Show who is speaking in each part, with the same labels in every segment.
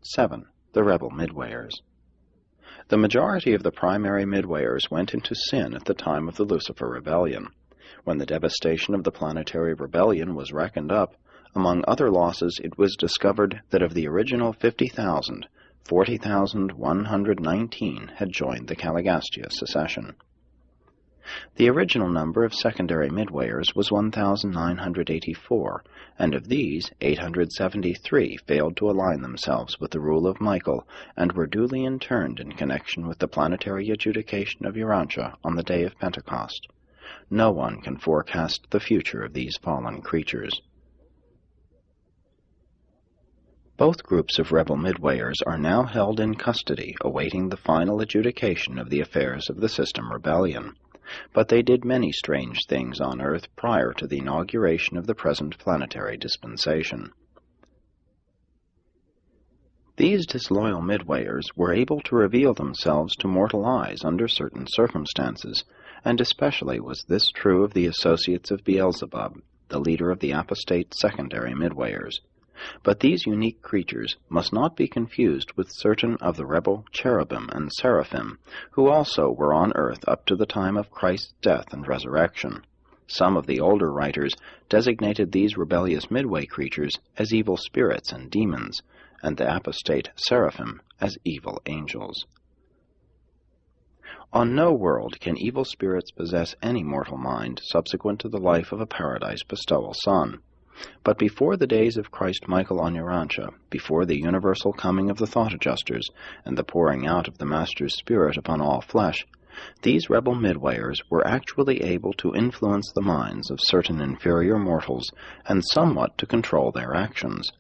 Speaker 1: 7. The rebel Midwayers. The majority of the primary Midwayers went into sin at the time of the Lucifer Rebellion. When the devastation of the planetary rebellion was reckoned up, among other losses it was discovered that of the original 50,000, 40,119 had joined the Caligastia secession. The original number of secondary Midwayers was 1,984, and of these, 873 failed to align themselves with the rule of Michael and were duly interned in connection with the planetary adjudication of Urantia on the day of Pentecost. No one can forecast the future of these fallen creatures. Both groups of rebel Midwayers are now held in custody, awaiting the final adjudication of the affairs of the System Rebellion. But they did many strange things on Earth prior to the inauguration of the present planetary dispensation. These disloyal Midwayers were able to reveal themselves to mortal eyes under certain circumstances, and especially was this true of the associates of Beelzebub, the leader of the apostate secondary Midwayers. But these unique creatures must not be confused with certain of the rebel cherubim and seraphim, who also were on earth up to the time of Christ's death and resurrection. Some of the older writers designated these rebellious Midway creatures as evil spirits and demons, and the apostate seraphim as evil angels. On no world can evil spirits possess any mortal mind subsequent to the life of a paradise bestowal son. But before the days of Christ Michael on Urantia, before the universal coming of the thought adjusters and the pouring out of the Master's Spirit upon all flesh, these rebel Midwayers were actually able to influence the minds of certain inferior mortals and somewhat to control their actions.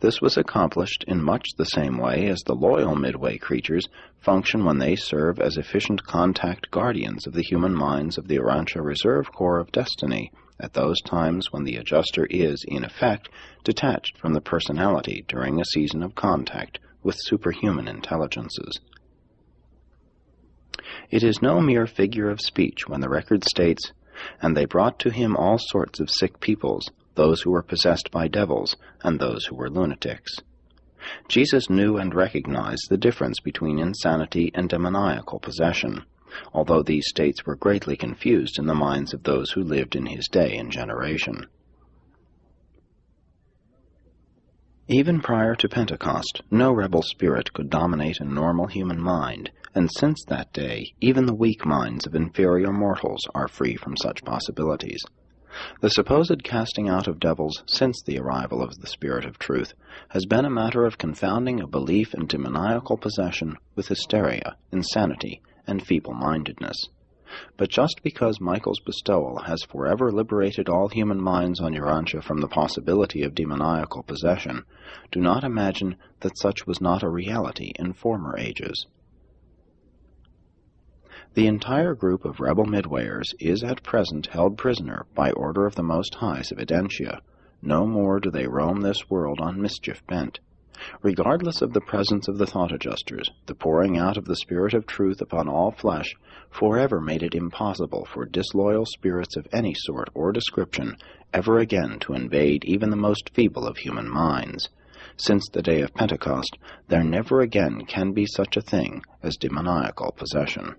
Speaker 1: This was accomplished in much the same way as the loyal Midway creatures function when they serve as efficient contact guardians of the human minds of the Urantia Reserve Corps of Destiny, at those times when the adjuster is, in effect, detached from the personality during a season of contact with superhuman intelligences. It is no mere figure of speech when the record states, "And they brought to him all sorts of sick peoples, those who were possessed by devils, and those who were lunatics." Jesus knew and recognized the difference between insanity and demoniacal possession, although these states were greatly confused in the minds of those who lived in his day and generation. Even prior to Pentecost, no rebel spirit could dominate a normal human mind, and since that day, even the weak minds of inferior mortals are free from such possibilities. The supposed casting out of devils since the arrival of the Spirit of Truth has been a matter of confounding a belief in demoniacal possession with hysteria, insanity, and feeble-mindedness. But just because Michael's bestowal has forever liberated all human minds on Urantia from the possibility of demoniacal possession, do not imagine that such was not a reality in former ages. The entire group of rebel Midwayers is at present held prisoner by order of the Most High's Evidentia. No more do they roam this world on mischief bent. Regardless of the presence of the thought adjusters, the pouring out of the Spirit of Truth upon all flesh forever made it impossible for disloyal spirits of any sort or description ever again to invade even the most feeble of human minds. Since the day of Pentecost, there never again can be such a thing as demoniacal possession.